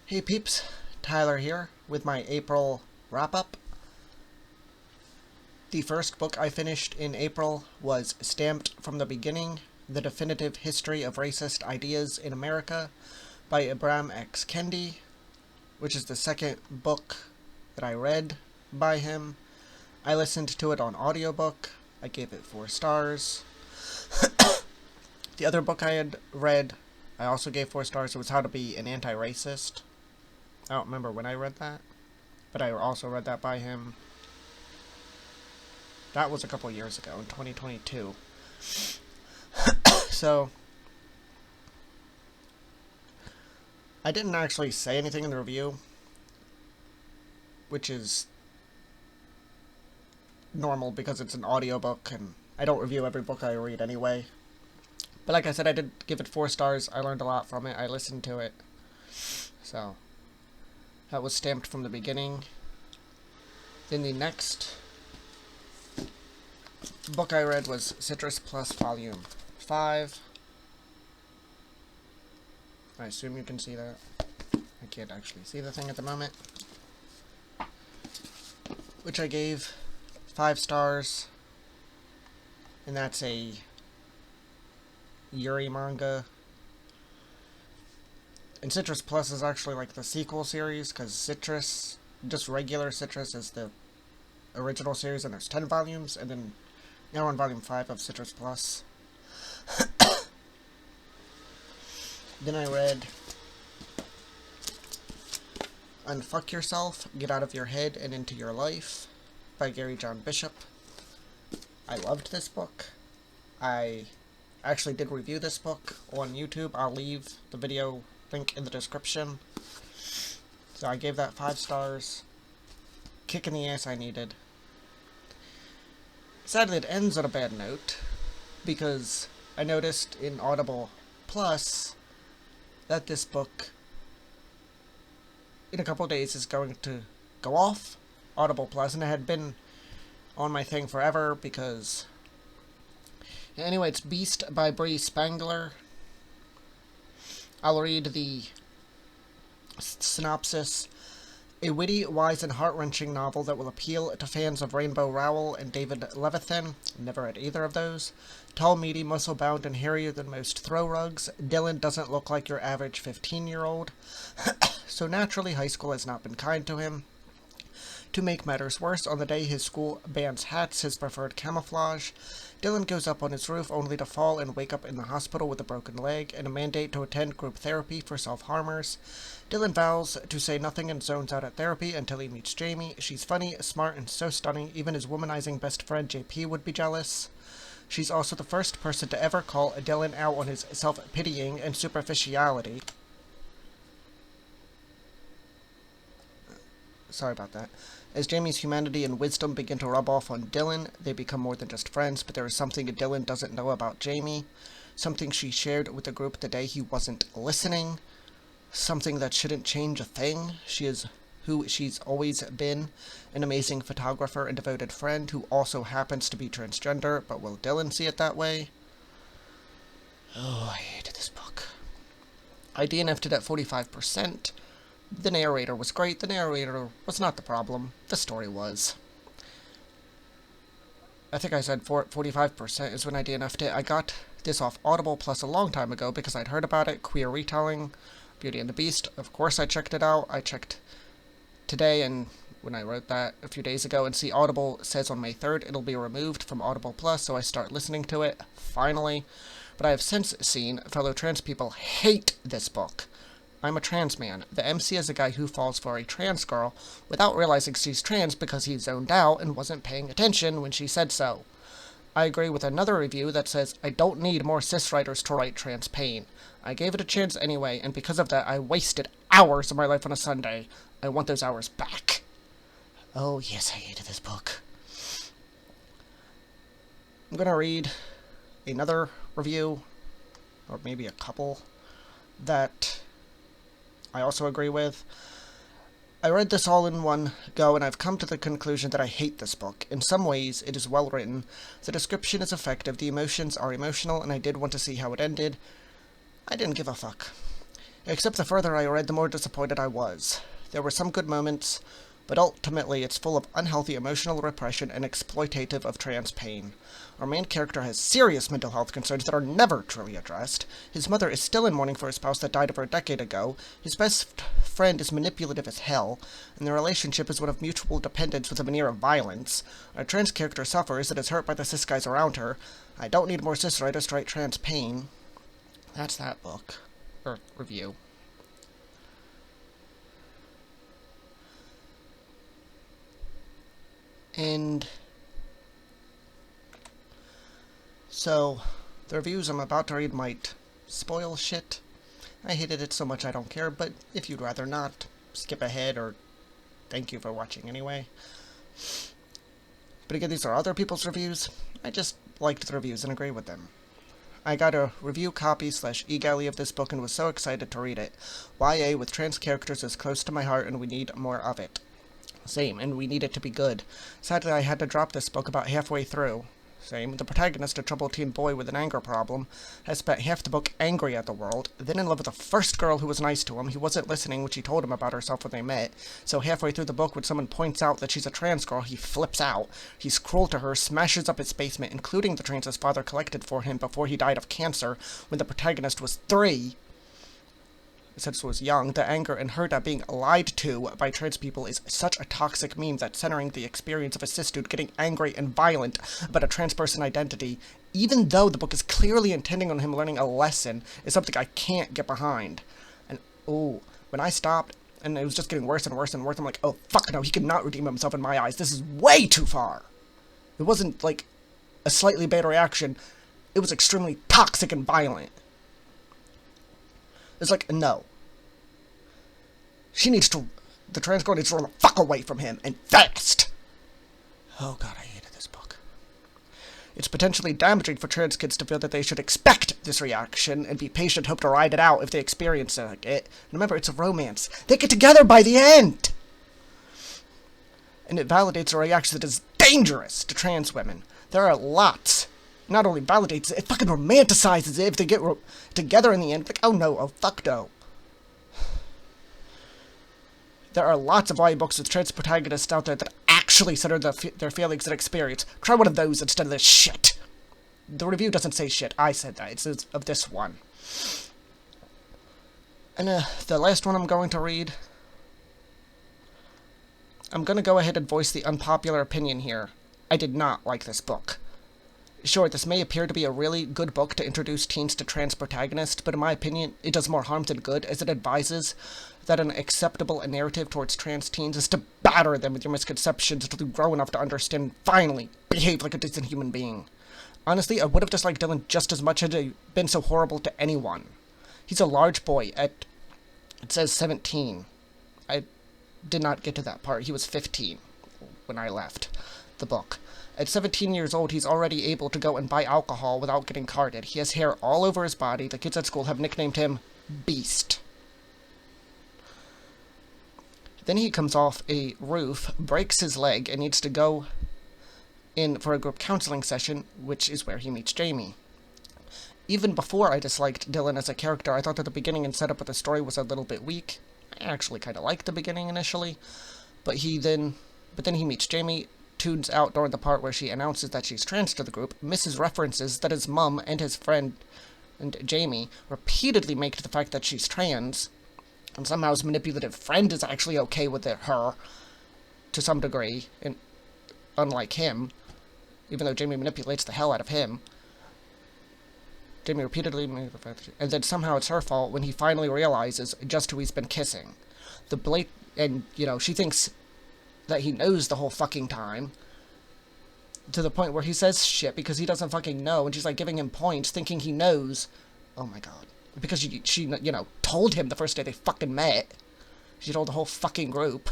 Hey peeps, Tyler here with my April wrap-up. The first book I finished in April was Stamped from the Beginning, The Definitive History of Racist Ideas in America by Ibram X. Kendi, which is the second book that I read by him. I listened to it on audiobook. I gave it 4 stars. The other book I had read, I also gave 4 stars. It was How to Be an Anti-Racist. I don't remember when I read that, but I also read that by him. That was a couple years ago, in 2022. So, I didn't actually say anything in the review, which is normal because it's an audiobook, and I don't review every book I read anyway. But like I said, I did give it 4 stars. I learned a lot from it. I listened to it. So, that was Stamped from the Beginning. Then the next book I read was Citrus Plus Volume 5. I assume you can see that. I can't actually see the thing at the moment. Which I gave 5 stars. And that's a Yuri manga. And Citrus Plus is actually like the sequel series, because Citrus, just regular Citrus, is the original series, and there's 10 volumes, and then now we're on volume 5 of Citrus Plus. Then I read Unfuck Yourself, Get Out of Your Head and Into Your Life by Gary John Bishop. I loved this book. I actually did review this book on YouTube. I'll leave the video link in the description. So I gave that 5 stars. Kick in the ass I needed. Sadly, it ends on a bad note, because I noticed in Audible Plus that this book in a couple days is going to go off Audible Plus, and it had been on my thing forever because... Anyway, it's Beast by Brie Spangler. I'll read the synopsis. A witty, wise, and heart-wrenching novel that will appeal to fans of Rainbow Rowell and David Levithan. Never read either of those. Tall, meaty, muscle-bound, and hairier than most throw rugs, Dylan doesn't look like your average 15-year-old. So naturally, high school has not been kind to him. To make matters worse, on the day his school bans hats, his preferred camouflage, Dylan goes up on his roof only to fall and wake up in the hospital with a broken leg and a mandate to attend group therapy for self-harmers. Dylan vows to say nothing and zones out at therapy until he meets Jamie. She's funny, smart, and so stunning, even his womanizing best friend JP would be jealous. She's also the first person to ever call Dylan out on his self-pitying and superficiality. Sorry about that. As Jamie's humanity and wisdom begin to rub off on Dylan, they become more than just friends, but there is something Dylan doesn't know about Jamie. Something she shared with the group the day he wasn't listening. Something that shouldn't change a thing. She is who she's always been, an amazing photographer and devoted friend who also happens to be transgender, but will Dylan see it that way? Oh, I hated this book. I DNF'd it at 45%. The narrator was great. The narrator was not the problem. The story was. I think I said 45% is when I DNF'd it. I got this off Audible Plus a long time ago because I'd heard about it. Queer retelling, Beauty and the Beast. Of course I checked it out. I checked today, and when I wrote that a few days ago, and see Audible says on May 3rd it'll be removed from Audible Plus, so I start listening to it, finally. But I have since seen fellow trans people hate this book. I'm a trans man. The MC is a guy who falls for a trans girl without realizing she's trans because he zoned out and wasn't paying attention when she said so. I agree with another review that says, I don't need more cis writers to write trans pain. I gave it a chance anyway, and because of that, I wasted hours of my life on a Sunday. I want those hours back. Oh, yes, I hated this book. I'm gonna read another review, or maybe a couple, that I also agree with. I read this all in one go, and I've come to the conclusion that I hate this book. In some ways, it is well written. The description is effective. The emotions are emotional, and I did want to see how it ended. I didn't give a fuck. Except the further I read, the more disappointed I was. There were some good moments, but ultimately it's full of unhealthy emotional repression and exploitative of trans pain. Our main character has serious mental health concerns that are never truly addressed. His mother is still in mourning for a spouse that died over a decade ago. His best friend is manipulative as hell, and their relationship is one of mutual dependence with a veneer of violence. Our trans character suffers and is hurt by the cis guys around her. I don't need more cis writers to write trans pain. That's that book. Or review. And so, the reviews I'm about to read might spoil shit. I hated it so much I don't care, but if you'd rather not, skip ahead or thank you for watching anyway. But again, these are other people's reviews. I just liked the reviews and agree with them. I got a review copy / e-galley of this book and was so excited to read it. YA with trans characters is close to my heart and we need more of it. Same, and we need it to be good. Sadly, I had to drop this book about halfway through. Same, the protagonist, a troubled teen boy with an anger problem, has spent half the book angry at the world, then in love with the first girl who was nice to him. He wasn't listening when she told him about herself when they met, so halfway through the book when someone points out that she's a trans girl, he flips out. He's cruel to her, smashes up his basement, including the trans his father collected for him before he died of cancer when the protagonist was 3. Since was young, the anger and hurt at being lied to by trans people is such a toxic meme that centering the experience of a cis dude getting angry and violent about a trans person identity, even though the book is clearly intending on him learning a lesson, is something I can't get behind. And, when I stopped, and it was just getting worse and worse and worse, I'm like, oh, fuck no, he cannot redeem himself in my eyes. This is way too far. It wasn't, like, a slightly bad reaction. It was extremely toxic and violent. It's like, no. The trans girl needs to run the fuck away from him, and fast! Oh god, I hated this book. It's potentially damaging for trans kids to feel that they should expect this reaction, and be patient, hope to ride it out if they experience it. And remember, it's a romance. They get together by the end! And it validates a reaction that is dangerous to trans women. There are lots. Not only validates it, it fucking romanticizes it if they get together in the end. Like, oh no, oh fuck no. There are lots of YA books with trans protagonists out there that actually center their feelings and experience. Try one of those instead of this shit. The review doesn't say shit. I said that. It says of this one. And the last one I'm going to read. I'm going to go ahead and voice the unpopular opinion here. I did not like this book. Sure, this may appear to be a really good book to introduce teens to trans protagonists, but in my opinion, it does more harm than good, as it advises that an acceptable narrative towards trans teens is to batter them with your misconceptions until you grow enough to understand and finally behave like a decent human being. Honestly, I would have disliked Dylan just as much had he been so horrible to anyone. He's a large boy at, it says 17. I did not get to that part. He was 15 when I left the book. At 17 years old, he's already able to go and buy alcohol without getting carded. He has hair all over his body. The kids at school have nicknamed him Beast. Then he comes off a roof, breaks his leg, and needs to go in for a group counseling session, which is where he meets Jamie. Even before I disliked Dylan as a character, I thought that the beginning and setup of the story was a little bit weak. I actually kind of liked the beginning initially, but then he meets Jamie, tunes out during the part where she announces that she's trans to the group, misses references that his mum and his friend and Jamie repeatedly make to the fact that she's trans, and somehow his manipulative friend is actually okay with her to some degree, and unlike him, even though Jamie manipulates the hell out of him. Jamie repeatedly made the fact, and then somehow it's her fault when he finally realizes just who he's been kissing. She thinks that he knows the whole fucking time, to the point where he says shit because he doesn't fucking know, and she's like giving him points thinking he knows. Oh my god. Because she told him the first day they fucking met. She told the whole fucking group.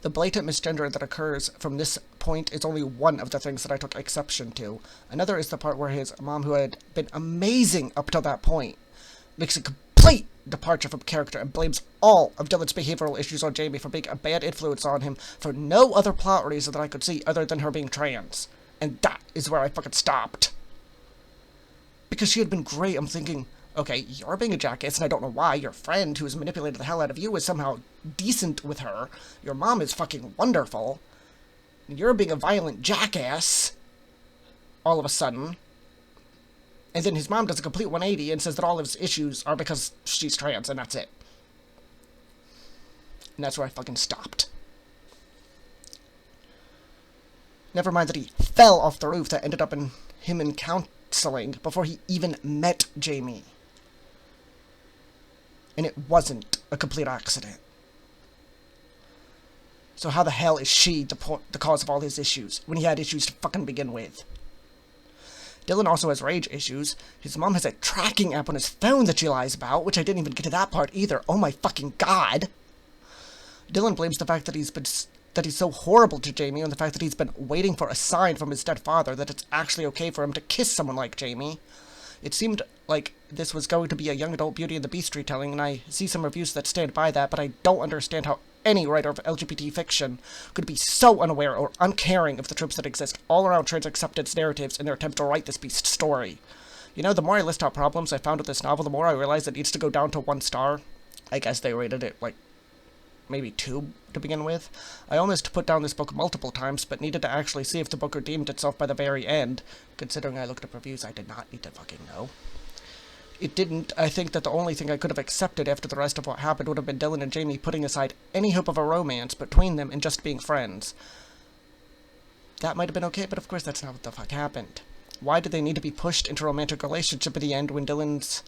The blatant misgender that occurs from this point is only one of the things that I took exception to. Another is the part where his mom, who had been amazing up till that point, makes a complete departure from character and blames all of Dylan's behavioral issues on Jamie for being a bad influence on him for no other plot reason that I could see other than her being trans. And that is where I fucking stopped. Because she had been great, I'm thinking, Okay, you're being a jackass, and I don't know why. Your friend, who has manipulated the hell out of you, is somehow decent with her. Your mom is fucking wonderful. You're being a violent jackass. All of a sudden. And then his mom does a complete 180 and says that all of his issues are because she's trans, and that's it. And that's where I fucking stopped. Never mind that he fell off the roof that ended up in him in counseling before he even met Jamie. And it wasn't a complete accident. So how the hell is she the cause of all his issues, when he had issues to fucking begin with? Dylan also has rage issues. His mom has a tracking app on his phone that she lies about, which I didn't even get to that part either. Oh my fucking god! Dylan blames the fact that he's so horrible to Jamie on the fact that he's been waiting for a sign from his dead father that it's actually okay for him to kiss someone like Jamie. It seemed like this was going to be a young adult Beauty and the Beast retelling, and I see some reviews that stand by that, but I don't understand how any writer of LGBT fiction could be so unaware or uncaring of the tropes that exist all around trans acceptance narratives in their attempt to write this Beast story. You know, the more I list out problems I found with this novel, the more I realize it needs to go down to 1 star. I guess they rated it, like, maybe 2 to begin with. I almost put down this book multiple times, but needed to actually see if the book redeemed itself by the very end. Considering I looked up reviews, I did not need to fucking know. It didn't. I think that the only thing I could have accepted after the rest of what happened would have been Dylan and Jamie putting aside any hope of a romance between them and just being friends. That might have been okay, but of course that's not what the fuck happened. Why did they need to be pushed into a romantic relationship at the end when Dylan's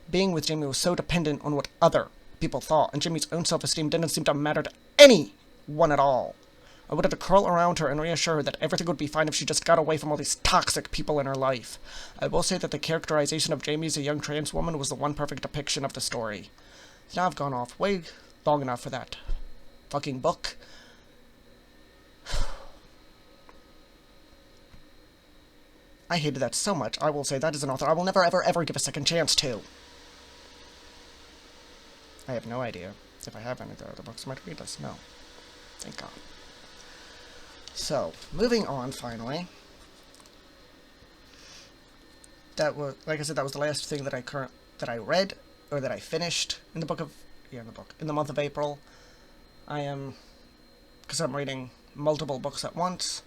being with Jamie was so dependent on what other people thought, and Jamie's own self-esteem didn't seem to matter to anyone at all? I wanted to curl around her and reassure her that everything would be fine if she just got away from all these toxic people in her life. I will say that the characterization of Jamie as a young trans woman was the one perfect depiction of the story. Now I've gone off way long enough for that fucking book. I hated that so much. I will say that is an author I will never ever ever give a second chance to. I have no idea if I have any of the other books on my to-read list. No. Thank God. So, moving on, finally. That was, like I said, that was the last thing that I read, or that I finished in the month of April. Because I'm reading multiple books at once.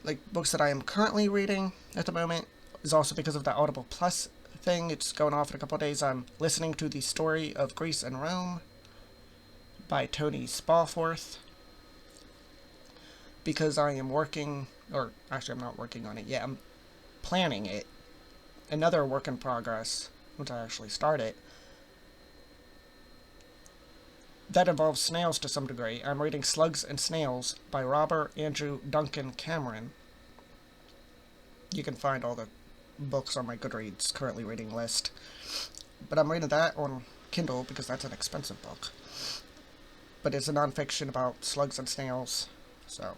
Like, books that I am currently reading at the moment is also because of that Audible Plus thing. It's going off in a couple of days. I'm listening to The Story of Greece and Rome by Tony Spawforth, because I am working, or actually I'm not working on it yet, I'm planning it. Another work in progress, once I actually start it, that involves snails to some degree. I'm reading Slugs and Snails by Robert Andrew Duncan Cameron. You can find all the books on my Goodreads currently reading list. But I'm reading that on Kindle because that's an expensive book. But it's a nonfiction about slugs and snails. So,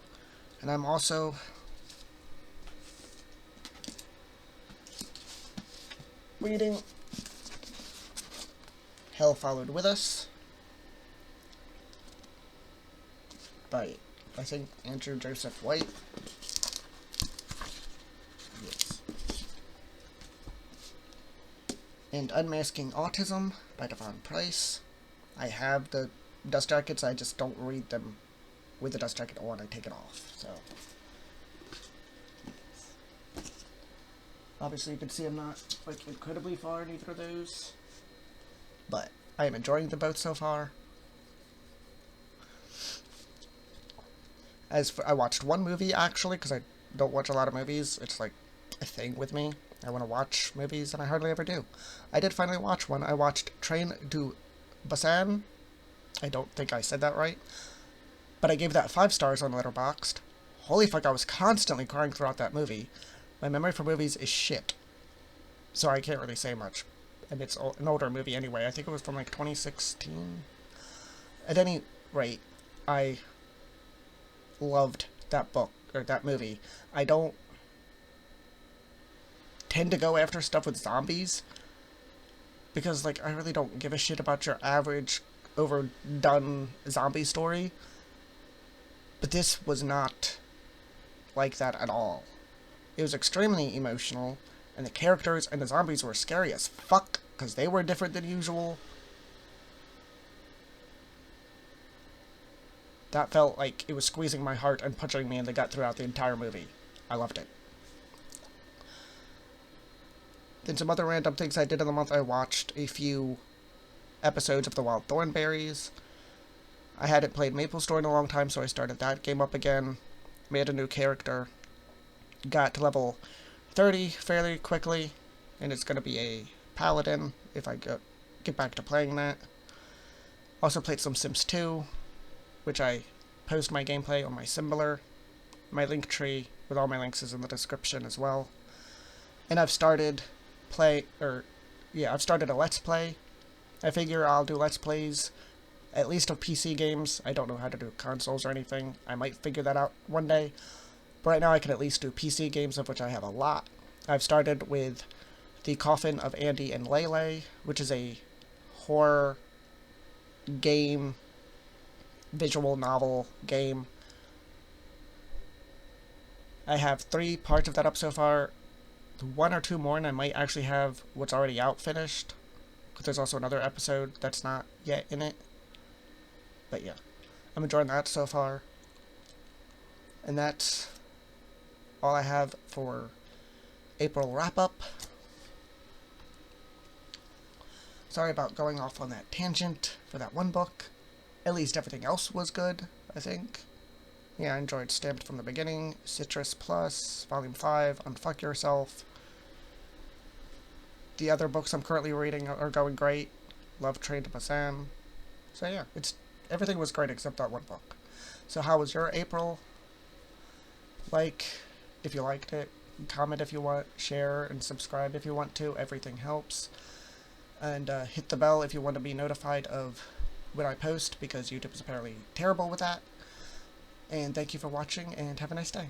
and I'm also reading Hell Followed With Us by, I think, Andrew Joseph White. Yes. And Unmasking Autism by Devon. I have the dust jackets, I just don't read them with the dust jacket on, I take it off, so. Obviously you can see I'm not, like, incredibly far in either of those, but I am enjoying them both so far. As for, I watched one movie, actually, because I don't watch a lot of movies. It's like a thing with me. I want to watch movies, and I hardly ever do. I did finally watch one. I watched Train to Busan. I don't think I said that right. But I gave that 5 stars on Letterboxd. Holy fuck, I was constantly crying throughout that movie. My memory for movies is shit. So I can't really say much. And it's an older movie anyway. I think it was from like 2016. At any rate, I loved that book, or that movie. I don't tend to go after stuff with zombies, because, like, I really don't give a shit about your average overdone zombie story. But this was not like that at all. It was extremely emotional, And the characters and the zombies were scary as fuck, because they were different than usual. That felt like it was squeezing my heart and punching me in the gut throughout the entire movie. I loved it. Then some other random things I did in the month. I watched a few episodes of The Wild Thornberries. I hadn't played MapleStory in a long time, so I started that game up again. Made a new character. Got to level 30 fairly quickly, and it's going to be a paladin if I get back to playing that. Also played some Sims 2, which I post my gameplay on my Spangler. My link tree with all my links is in the description as well. And I've started I've started a Let's Play. I figure I'll do Let's Plays, at least of PC games. I don't know how to do consoles or anything. I might figure that out one day. But right now I can at least do PC games, of which I have a lot. I've started with The Coffin of Andy and Lele, which is a horror game, visual novel game. I have 3 parts of that up so far. 1 or 2 more, and I might actually have what's already out finished. Because there's also another episode that's not yet in it. But yeah, I'm enjoying that so far. And that's all I have for April wrap-up. Sorry about going off on that tangent for that one book. At least everything else was good, I think. Yeah, I enjoyed Stamped from the Beginning, Citrus Plus, Volume 5, Unfuck Yourself. The other books I'm currently reading are going great. Love Train to Busan. So yeah, everything was great except that one book. So how was your April? Like, if you liked it. Comment if you want. Share and subscribe if you want to. Everything helps. And hit the bell if you want to be notified of when I post, because YouTube is apparently terrible with that. And thank you for watching, and have a nice day.